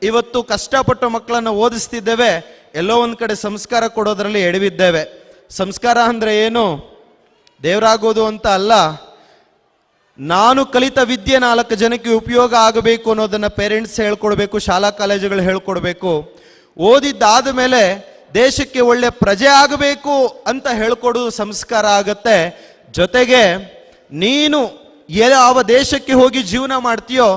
ಇವತ್ತು ಕಷ್ಟಪಟ್ಟು ಮಕ್ಕಳನ್ನು ಓದಿಸ್ತಿದ್ದೇವೆ, ಎಲ್ಲೋ ಒಂದು ಕಡೆ ಸಂಸ್ಕಾರ ಕೊಡೋದ್ರಲ್ಲಿ ಎಡವಿದ್ದೇವೆ. ಸಂಸ್ಕಾರ ಅಂದ್ರೆ ಏನು? ದೇವರಾಗೋದು ಅಂತ ಅಲ್ಲ. ನಾನು ಕಲಿತ ವಿದ್ಯೆ 4 ಜನಕ್ಕೆ ಉಪಯೋಗ ಆಗಬೇಕು ಅನ್ನೋದನ್ನ ಪೇರೆಂಟ್ಸ್ ಹೇಳ್ಕೊಡ್ಬೇಕು, ಶಾಲಾ ಕಾಲೇಜುಗಳು ಹೇಳ್ಕೊಡ್ಬೇಕು. ಓದಿದ್ದಾದ ಮೇಲೆ ದೇಶಕ್ಕೆ ಒಳ್ಳೆ ಪ್ರಜೆ ಆಗಬೇಕು ಅಂತ ಹೇಳ್ಕೊಡೋದು ಸಂಸ್ಕಾರ ಆಗತ್ತೆ. ಜೊತೆಗೆ ನೀನು ಯಾವ ದೇಶಕ್ಕೆ ಹೋಗಿ ಜೀವನ ಮಾಡ್ತೀಯೋ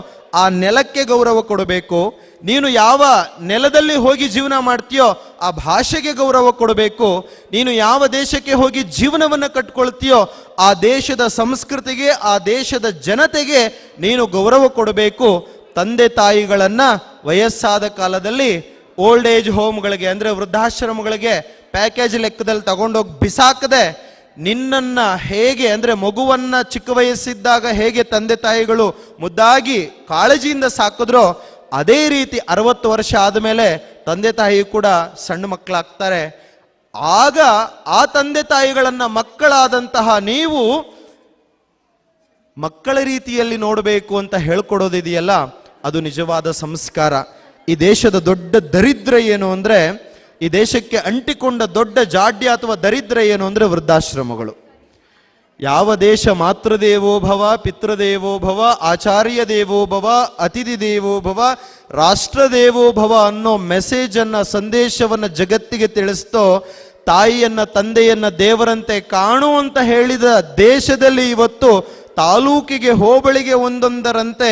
ಆ ನೆಲಕ್ಕೆ ಗೌರವ ಕೊಡಬೇಕು. ನೀನು ಯಾವ ನೆಲದಲ್ಲಿ ಹೋಗಿ ಜೀವನ ಮಾಡ್ತೀಯೋ ಆ ಭಾಷೆಗೆ ಗೌರವ ಕೊಡಬೇಕು. ನೀನು ಯಾವ ದೇಶಕ್ಕೆ ಹೋಗಿ ಜೀವನವನ್ನು ಕಟ್ಕೊಳ್ತೀಯೋ ಆ ದೇಶದ ಸಂಸ್ಕೃತಿಗೆ, ಆ ದೇಶದ ಜನತೆಗೆ ನೀನು ಗೌರವ ಕೊಡಬೇಕು. ತಂದೆ ತಾಯಿಗಳನ್ನ ವಯಸ್ಸಾದ ಕಾಲದಲ್ಲಿ ಓಲ್ಡ್ ಏಜ್ ಹೋಮ್ಗಳಿಗೆ ಅಂದ್ರೆ ವೃದ್ಧಾಶ್ರಮಗಳಿಗೆ ಪ್ಯಾಕೇಜ್ ಲೆಕ್ಕದಲ್ಲಿ ತಗೊಂಡೋಗಿ ಬಿಸಾಕದೆ, ನಿನ್ನನ್ನ ಹೇಗೆ ಅಂದ್ರೆ ಮಗುವನ್ನ ಚಿಕ್ಕ ವಯಸ್ಸಿದ್ದಾಗ ಹೇಗೆ ತಂದೆ ತಾಯಿಗಳು ಮುದ್ದಾಗಿ ಕಾಳಜಿಯಿಂದ ಸಾಕಿದ್ರೋ ಅದೇ ರೀತಿ 60 ವರ್ಷ ಆದಮೇಲೆ ತಂದೆ ತಾಯಿ ಕೂಡ ಸಣ್ಣ ಮಕ್ಕಳಾಗ್ತಾರೆ. ಆಗ ಆ ತಂದೆ ತಾಯಿಗಳನ್ನ ಮಕ್ಕಳಾದಂತಹ ನೀವು ಮಕ್ಕಳ ರೀತಿಯಲ್ಲಿ ನೋಡಬೇಕು ಅಂತ ಹೇಳ್ಕೊಡೋದಿದೆಯಲ್ಲ, ಅದು ನಿಜವಾದ ಸಂಸ್ಕಾರ. ಈ ದೇಶದ ದೊಡ್ಡ ದರಿದ್ರ ಏನು ಅಂದ್ರೆ, ಈ ದೇಶಕ್ಕೆ ಅಂಟಿಕೊಂಡ ದೊಡ್ಡ ಜಾಡ್ಯ ಅಥವಾ ದರಿದ್ರ ಏನು ಅಂದ್ರೆ ವೃದ್ಧಾಶ್ರಮಗಳು. ಯಾವ ದೇಶ ಮಾತೃದೇವೋ ಭವ, ಪಿತೃದೇವೋ ಭವ, ಆಚಾರ್ಯ ದೇವೋ ಭವ, ಅತಿಥಿ ದೇವೋ ಭವ, ರಾಷ್ಟ್ರದೇವೋ ಭವ ಅನ್ನೋ ಮೆಸೇಜನ್ನ, ಸಂದೇಶವನ್ನ ಜಗತ್ತಿಗೆ ತಿಳಿಸ್ತೋ, ತಾಯಿಯನ್ನ ತಂದೆಯನ್ನ ದೇವರಂತೆ ಕಾಣು ಅಂತ ಹೇಳಿದ ದೇಶದಲ್ಲಿ ಇವತ್ತು ತಾಲೂಕಿಗೆ ಹೋಬಳಿಗೆ ಒಂದೊಂದರಂತೆ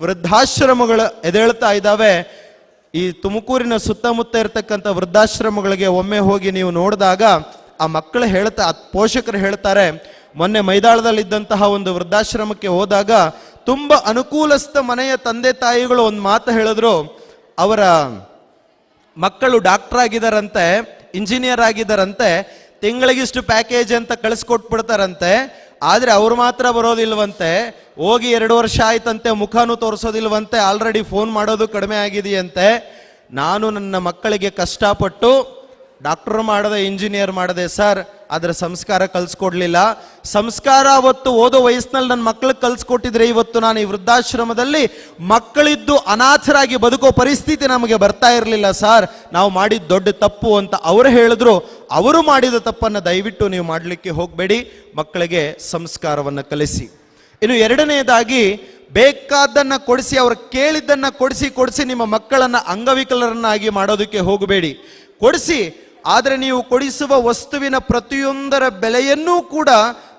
ವೃದ್ಧಾಶ್ರಮಗಳು ಎದ್ದೇಳ್ತಾ ಇದ್ದಾವೆ. ಈ ತುಮಕೂರಿನ ಸುತ್ತಮುತ್ತ ಇರತಕ್ಕಂಥ ವೃದ್ಧಾಶ್ರಮಗಳಿಗೆ ಒಮ್ಮೆ ಹೋಗಿ ನೀವು ನೋಡಿದಾಗ ಆ ಮಕ್ಕಳು ಪೋಷಕರು ಹೇಳ್ತಾರೆ, ಮೊನ್ನೆ ಮೈದಾಳದಲ್ಲಿದ್ದಂತಹ ಒಂದು ವೃದ್ಧಾಶ್ರಮಕ್ಕೆ ಹೋದಾಗ ತುಂಬ ಅನುಕೂಲಸ್ಥ ಮನೆಯ ತಂದೆ ತಾಯಿಗಳು ಒಂದು ಮಾತು ಹೇಳಿದ್ರು. ಅವರ ಮಕ್ಕಳು ಡಾಕ್ಟರ್ ಆಗಿದಾರಂತೆ, ಇಂಜಿನಿಯರ್ ಆಗಿದ್ದಾರಂತೆ, ತಿಂಗಳಿಗಿಷ್ಟು ಪ್ಯಾಕೇಜ್ ಅಂತ ಕಳಿಸ್ಕೊಟ್ಬಿಡ್ತಾರಂತೆ. ಆದರೆ ಅವ್ರು ಮಾತ್ರ ಬರೋದಿಲ್ವಂತೆ, ಹೋಗಿ 2 ವರ್ಷ ಆಯ್ತಂತೆ, ಮುಖನೂ ತೋರಿಸೋದಿಲ್ವಂತೆ, ಆಲ್ರೆಡಿ ಫೋನ್ ಮಾಡೋದು ಕಡಿಮೆ ಆಗಿದೆಯಂತೆ. ನಾನು ನನ್ನ ಮಕ್ಕಳಿಗೆ ಕಷ್ಟಪಟ್ಟು ಡಾಕ್ಟರ್ ಮಾಡದೆ, ಇಂಜಿನಿಯರ್ ಮಾಡದೆ ಸರ್, ಅದರ ಸಂಸ್ಕಾರ ಕಲಿಸ್ಕೊಡ್ಲಿಲ್ಲ. ಸಂಸ್ಕಾರ ಅವತ್ತು ಓದೋ ವಯಸ್ಸಿನಲ್ಲಿ ನನ್ನ ಮಕ್ಕಳಿಗೆ ಕಲಿಸ್ಕೊಟ್ಟಿದ್ರೆ ಇವತ್ತು ನಾನು ಈ ವೃದ್ಧಾಶ್ರಮದಲ್ಲಿ ಮಕ್ಕಳಿದ್ದು ಅನಾಥರಾಗಿ ಬದುಕೋ ಪರಿಸ್ಥಿತಿ ನಮಗೆ ಬರ್ತಾ ಇರಲಿಲ್ಲ ಸರ್. ನಾವು ಮಾಡಿದ ದೊಡ್ಡ ತಪ್ಪು ಅಂತ ಅವರು ಹೇಳಿದ್ರು. ಅವರು ಮಾಡಿದ ತಪ್ಪನ್ನು ದಯವಿಟ್ಟು ನೀವು ಮಾಡಲಿಕ್ಕೆ ಹೋಗಬೇಡಿ, ಮಕ್ಕಳಿಗೆ ಸಂಸ್ಕಾರವನ್ನು ಕಲಿಸಿ. ಇನ್ನು ಎರಡನೆಯದಾಗಿ, ಬೇಕಾದನ್ನ ಕೊಡಿಸಿ, ಅವ್ರು ಕೇಳಿದ್ದನ್ನ ಕೊಡಿಸಿ ನಿಮ್ಮ ಮಕ್ಕಳನ್ನ ಅಂಗವಿಕಲರನ್ನಾಗಿ ಮಾಡೋದಕ್ಕೆ ಹೋಗಬೇಡಿ. ಕೊಡಿಸಿ, ಆದರೆ ನೀವು ಕೊಡಿಸುವ ವಸ್ತುವಿನ ಪ್ರತಿಯೊಂದರ ಬೆಲೆಯನ್ನೂ ಕೂಡ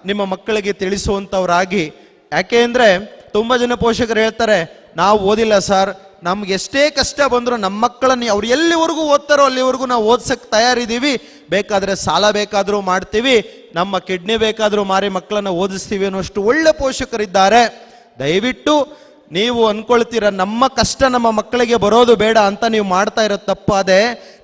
ನಿಮ್ಮ ಮಕ್ಕಳಿಗೆ ತಿಳಿಸುವಂಥವ್ರಾಗಿ. ಯಾಕೆ ಅಂದರೆ ತುಂಬ ಜನ ಪೋಷಕರು ಹೇಳ್ತಾರೆ, ನಾವು ಓದಿಲ್ಲ ಸರ್, ನಮ್ಗೆ ಎಷ್ಟೇ ಕಷ್ಟ ಬಂದರೂ ನಮ್ಮ ಮಕ್ಕಳನ್ನ ಅವ್ರು ಎಲ್ಲಿವರೆಗೂ ಓದ್ತಾರೋ ಅಲ್ಲಿವರೆಗೂ ನಾವು ಓದ್ಸಕ್ಕೆ ತಯಾರಿದ್ದೀವಿ, ಬೇಕಾದರೆ ಸಾಲ ಬೇಕಾದರೂ ಮಾಡ್ತೀವಿ, ನಮ್ಮ ಕಿಡ್ನಿ ಬೇಕಾದರೂ ಮಾರಿ ಮಕ್ಕಳನ್ನ ಓದಿಸ್ತೀವಿ ಅನ್ನೋಷ್ಟು ಒಳ್ಳೆ ಪೋಷಕರಿದ್ದಾರೆ. ದಯವಿಟ್ಟು ನೀವು ಅನ್ಕೊಳ್ತೀರ ನಮ್ಮ ಕಷ್ಟ ನಮ್ಮ ಮಕ್ಕಳಿಗೆ ಬರೋದು ಬೇಡ ಅಂತ ನೀವು ಮಾಡ್ತಾ ಇರೋ ತಪ್ಪಾದೆ.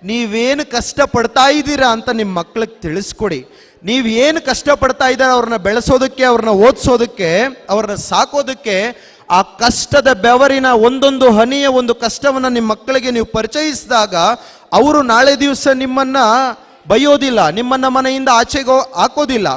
ನೀವೇನು ಕಷ್ಟ ಪಡ್ತಾ ಇದ್ದೀರಾ ಅಂತ ನಿಮ್ಮ ಮಕ್ಕಳಿಗೆ ತಿಳಿಸ್ಕೊಡಿ. ನೀವು ಏನು ಕಷ್ಟಪಡ್ತಾ ಇದ್ದಾರೆ ಅವ್ರನ್ನ ಬೆಳೆಸೋದಕ್ಕೆ, ಅವ್ರನ್ನ ಓದಿಸೋದಕ್ಕೆ, ಅವ್ರನ್ನ ಸಾಕೋದಕ್ಕೆ, ಆ ಕಷ್ಟದ ಬೆವರಿನ ಒಂದೊಂದು ಹನಿಯ ಒಂದು ಕಷ್ಟವನ್ನು ನಿಮ್ಮ ಮಕ್ಕಳಿಗೆ ನೀವು ಪರಿಚಯಿಸಿದಾಗ ಅವರು ನಾಳೆ ದಿವಸ ನಿಮ್ಮನ್ನ ಬೈಯೋದಿಲ್ಲ, ನಿಮ್ಮನ್ನ ಮನೆಯಿಂದ ಆಚೆಗೆ ಹಾಕೋದಿಲ್ಲ.